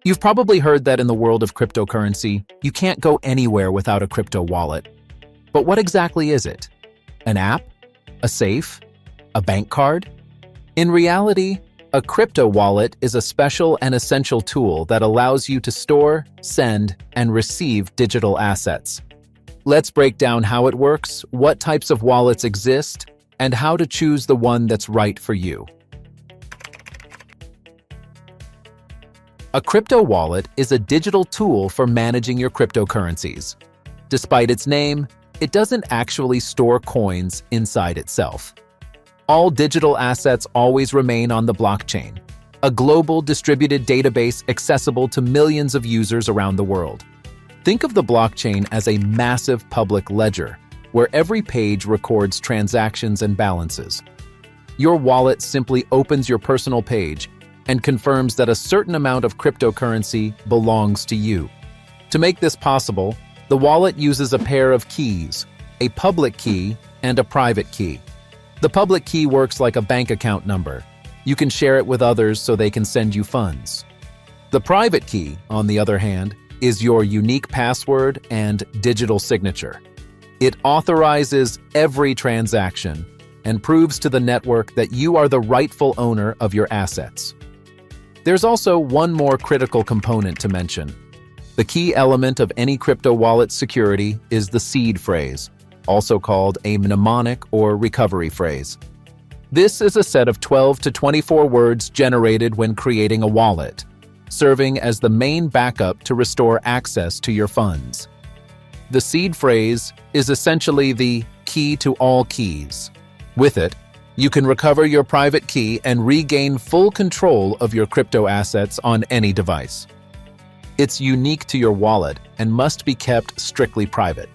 You've probably heard that in the world of cryptocurrency, you can't go anywhere without a crypto wallet. But what exactly is it? An app? A safe? A bank card? In reality, a crypto wallet is a special and essential tool that allows you to store, send, and receive digital assets. Let's break down how it works, what types of wallets exist, and how to choose the one that's right for you. A crypto wallet is a digital tool for managing your cryptocurrencies. Despite its name, it doesn't actually store coins inside itself. All digital assets always remain on the blockchain, a global distributed database accessible to millions of users around the world. Think of the blockchain as a massive public ledger, where every page records transactions and balances. Your wallet simply opens your personal page and confirms that a certain amount of cryptocurrency belongs to you. To make this possible, the wallet uses a pair of keys, a public key and a private key. The public key works like a bank account number. You can share it with others so they can send you funds. The private key, on the other hand, is your unique password and digital signature. It authorizes every transaction and proves to the network that you are the rightful owner of your assets. There's also one more critical component to mention. The key element of any crypto wallet security is the seed phrase, also called a mnemonic or recovery phrase. This is a set of 12 to 24 words generated when creating a wallet, serving as the main backup to restore access to your funds. The seed phrase is essentially the key to all keys. With it, you can recover your private key and regain full control of your crypto assets on any device. It's unique to your wallet and must be kept strictly private.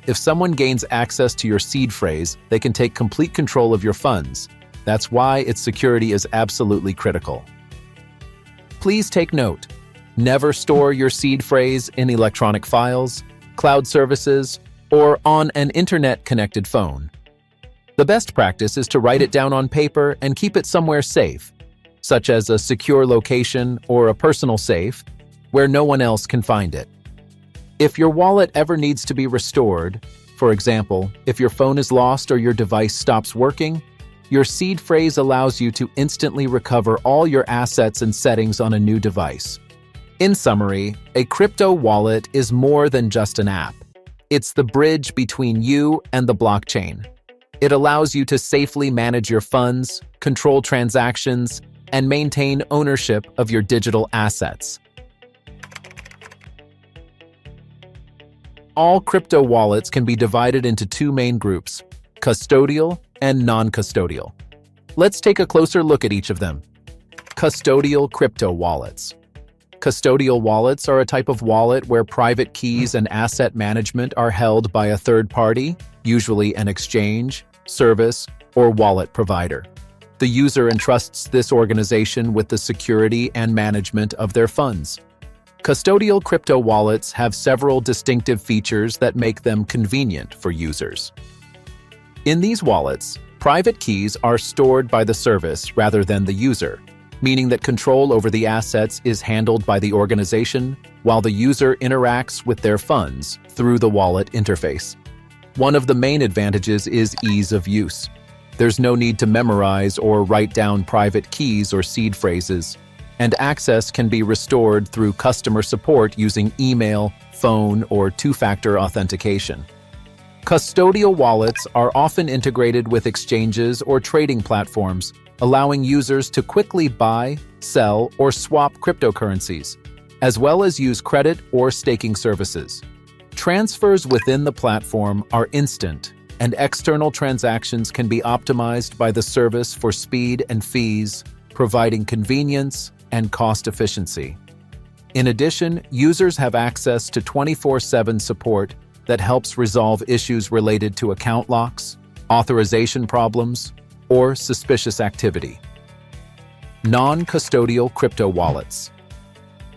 If someone gains access to your seed phrase, they can take complete control of your funds. That's why its security is absolutely critical. Please take note. Never store your seed phrase in electronic files, cloud services, or on an internet-connected phone. The best practice is to write it down on paper and keep it somewhere safe, such as a secure location or a personal safe, where no one else can find it. If your wallet ever needs to be restored, for example, if your phone is lost or your device stops working, your seed phrase allows you to instantly recover all your assets and settings on a new device. In summary, a crypto wallet is more than just an app. It's the bridge between you and the blockchain. It allows you to safely manage your funds, control transactions, and maintain ownership of your digital assets. All crypto wallets can be divided into two main groups, custodial and non-custodial. Let's take a closer look at each of them. Custodial crypto wallets. Custodial wallets are a type of wallet where private keys and asset management are held by a third party, usually an exchange, service, or wallet provider. The user entrusts this organization with the security and management of their funds. Custodial crypto wallets have several distinctive features that make them convenient for users. In these wallets, private keys are stored by the service rather than the user, meaning that control over the assets is handled by the organization while the user interacts with their funds through the wallet interface. One of the main advantages is ease of use. There's no need to memorize or write down private keys or seed phrases, and access can be restored through customer support using email, phone, or two-factor authentication. Custodial wallets are often integrated with exchanges or trading platforms, allowing users to quickly buy, sell, or swap cryptocurrencies, as well as use credit or staking services. Transfers within the platform are instant, and external transactions can be optimized by the service for speed and fees, providing convenience and cost efficiency. In addition, users have access to 24/7 support that helps resolve issues related to account locks, authorization problems, or suspicious activity. Non-custodial crypto wallets.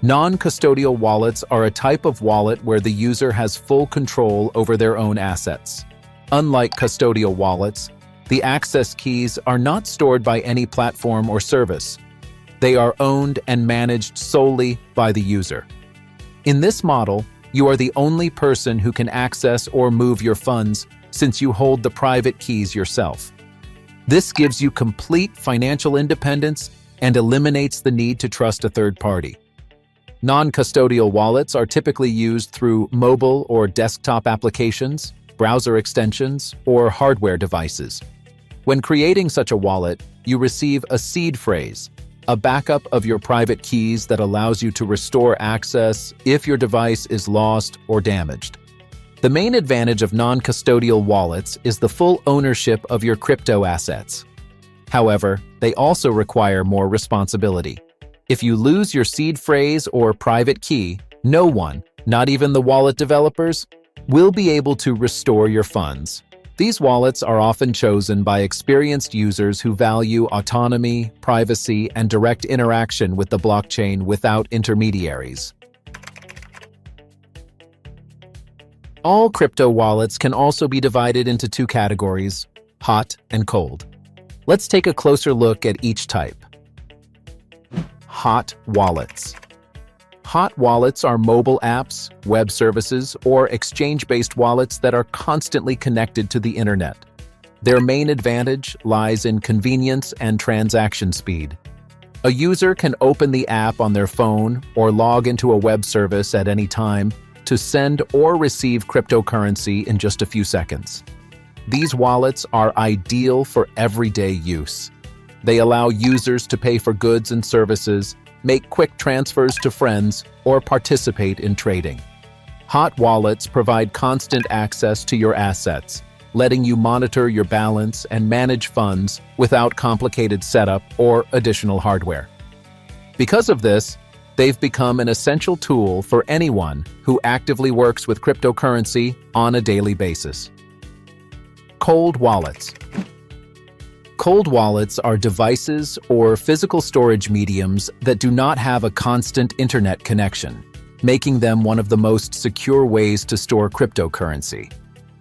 Non-custodial wallets are a type of wallet where the user has full control over their own assets. Unlike custodial wallets, the access keys are not stored by any platform or service. They are owned and managed solely by the user. In this model, you are the only person who can access or move your funds since you hold the private keys yourself. This gives you complete financial independence and eliminates the need to trust a third party. Non-custodial wallets are typically used through mobile or desktop applications, browser extensions, or hardware devices. When creating such a wallet, you receive a seed phrase, a backup of your private keys that allows you to restore access if your device is lost or damaged. The main advantage of non-custodial wallets is the full ownership of your crypto assets. However, they also require more responsibility. If you lose your seed phrase or private key, no one, not even the wallet developers, will be able to restore your funds. These wallets are often chosen by experienced users who value autonomy, privacy, and direct interaction with the blockchain without intermediaries. All crypto wallets can also be divided into two categories, hot and cold. Let's take a closer look at each type. Hot wallets. Hot wallets are mobile apps, web services, or exchange-based wallets that are constantly connected to the internet. Their main advantage lies in convenience and transaction speed. A user can open the app on their phone or log into a web service at any time to send or receive cryptocurrency in just a few seconds. These wallets are ideal for everyday use. They allow users to pay for goods and services, make quick transfers to friends, or participate in trading. Hot wallets provide constant access to your assets, letting you monitor your balance and manage funds without complicated setup or additional hardware. Because of this, they've become an essential tool for anyone who actively works with cryptocurrency on a daily basis. Cold wallets. Cold wallets are devices or physical storage mediums that do not have a constant internet connection, making them one of the most secure ways to store cryptocurrency.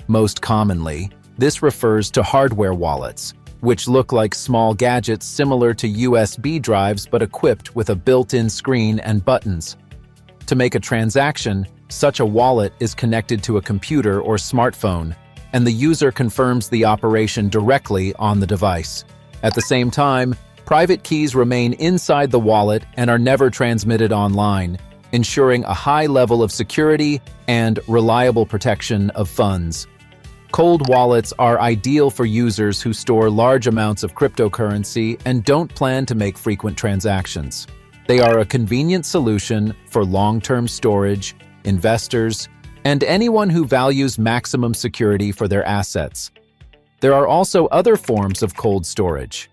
Most commonly, this refers to hardware wallets, which look like small gadgets similar to USB drives but equipped with a built-in screen and buttons. To make a transaction, such a wallet is connected to a computer or smartphone, and the user confirms the operation directly on the device. At the same time, private keys remain inside the wallet and are never transmitted online, ensuring a high level of security and reliable protection of funds. Cold wallets are ideal for users who store large amounts of cryptocurrency and don't plan to make frequent transactions. They are a convenient solution for long-term storage, investors, and anyone who values maximum security for their assets. There are also other forms of cold storage.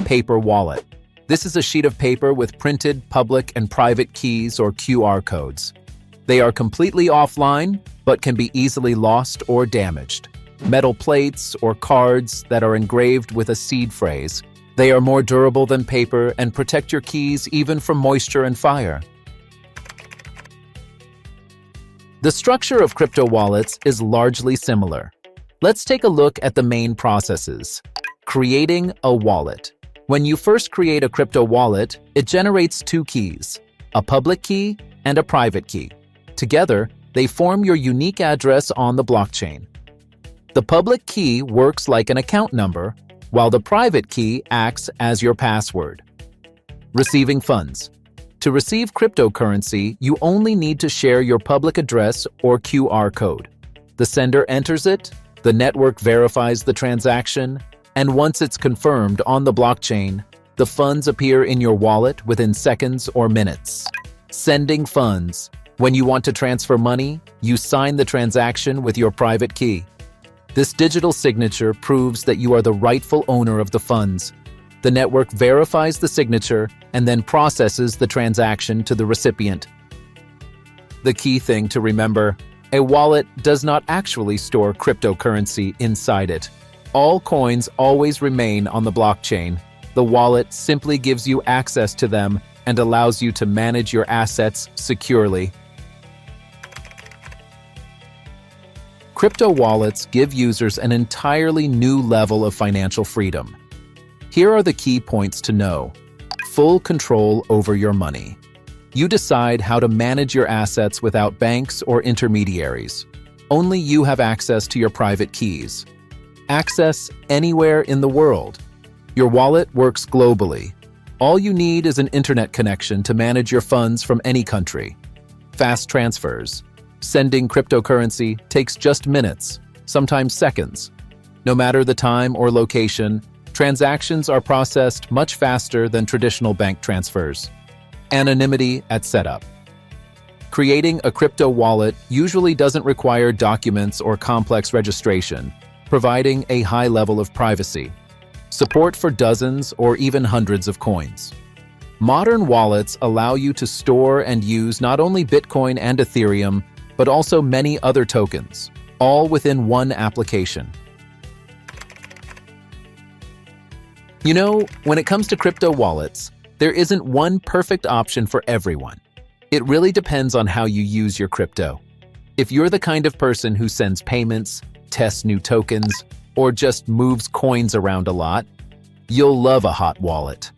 Paper wallet. This is a sheet of paper with printed public and private keys or QR codes. They are completely offline, but can be easily lost or damaged. Metal plates or cards that are engraved with a seed phrase. They are more durable than paper and protect your keys even from moisture and fire. The structure of crypto wallets is largely similar. Let's take a look at the main processes. Creating a wallet. When you first create a crypto wallet, it generates two keys, a public key and a private key. Together, they form your unique address on the blockchain. The public key works like an account number, while the private key acts as your password. Receiving funds. To receive cryptocurrency, you only need to share your public address or QR code. The sender enters it, the network verifies the transaction, and once it's confirmed on the blockchain, the funds appear in your wallet within seconds or minutes. Sending funds. When you want to transfer money, you sign the transaction with your private key. This digital signature proves that you are the rightful owner of the funds. The network verifies the signature and then processes the transaction to the recipient. The key thing to remember, a wallet does not actually store cryptocurrency inside it. All coins always remain on the blockchain. The wallet simply gives you access to them and allows you to manage your assets securely. Crypto wallets give users an entirely new level of financial freedom. Here are the key points to know. full control over your money. You decide how to manage your assets without banks or intermediaries. Only you have access to your private keys. Access anywhere in the world. Your wallet works globally. All you need is an internet connection to manage your funds from any country. Fast transfers. Sending cryptocurrency takes just minutes, sometimes seconds. No matter the time or location, transactions are processed much faster than traditional bank transfers. Anonymity at setup. Creating a crypto wallet usually doesn't require documents or complex registration, providing a high level of privacy. Support for dozens or even hundreds of coins. Modern wallets allow you to store and use not only Bitcoin and Ethereum, but also many other tokens, all within one application. You know, when it comes to crypto wallets, there isn't one perfect option for everyone. It really depends on how you use your crypto. If you're the kind of person who sends payments, tests new tokens, or just moves coins around a lot, you'll love a hot wallet.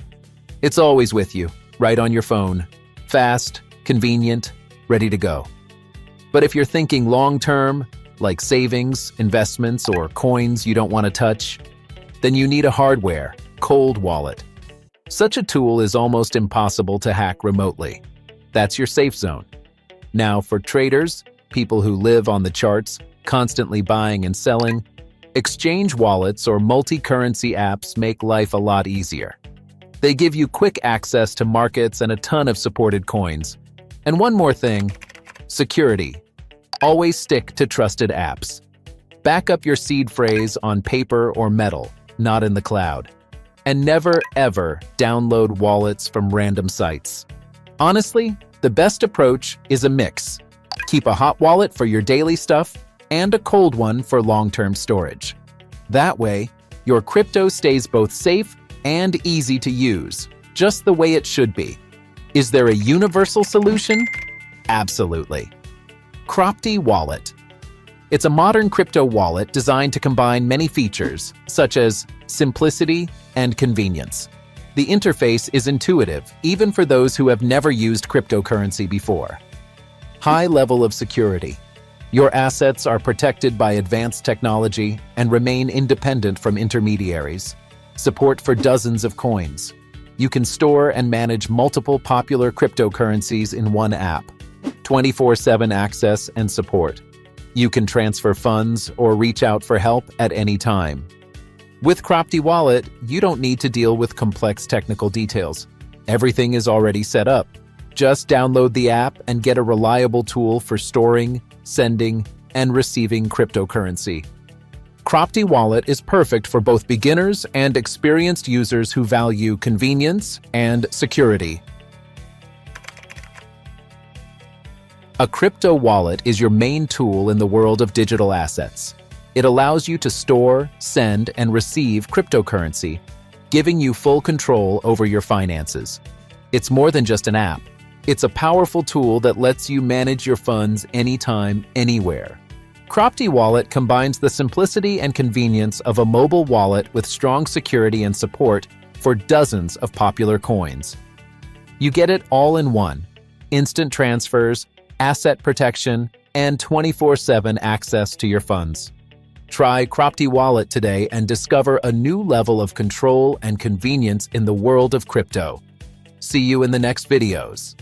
It's always with you, right on your phone. Fast, convenient, ready to go. But if you're thinking long-term, like savings, investments, or coins you don't want to touch, then you need a hardware, cold wallet. Such a tool is almost impossible to hack remotely. That's your safe zone. Now, for traders, people who live on the charts, constantly buying and selling, exchange wallets or multi-currency apps make life a lot easier. They give you quick access to markets and a ton of supported coins. And one more thing, security. Always stick to trusted apps. Back up your seed phrase on paper or metal, not in the cloud. And never, ever download wallets from random sites. Honestly, the best approach is a mix. Keep a hot wallet for your daily stuff and a cold one for long-term storage. That way, your crypto stays both safe and easy to use, just the way it should be. Is there a universal solution? Absolutely. Cropty Wallet. It's a modern crypto wallet designed to combine many features, such as simplicity and convenience. The interface is intuitive, even for those who have never used cryptocurrency before. High level of security. Your assets are protected by advanced technology and remain independent from intermediaries. Support for dozens of coins. You can store and manage multiple popular cryptocurrencies in one app. 24/7 access and support. You can transfer funds or reach out for help at any time. With Cropty Wallet, you don't need to deal with complex technical details. Everything is already set up. Just download the app and get a reliable tool for storing, sending, and receiving cryptocurrency. Cropty Wallet is perfect for both beginners and experienced users who value convenience and security. A crypto wallet is your main tool in the world of digital assets. It allows you to store, send, and receive cryptocurrency, giving you full control over your finances. It's more than just an app. It's a powerful tool that lets you manage your funds anytime, anywhere. Cropty Wallet combines the simplicity and convenience of a mobile wallet with strong security and support for dozens of popular coins. You get it all in one: instant transfers, asset protection, and 24/7 access to your funds. Try Cropty Wallet today and discover a new level of control and convenience in the world of crypto. See you in the next videos.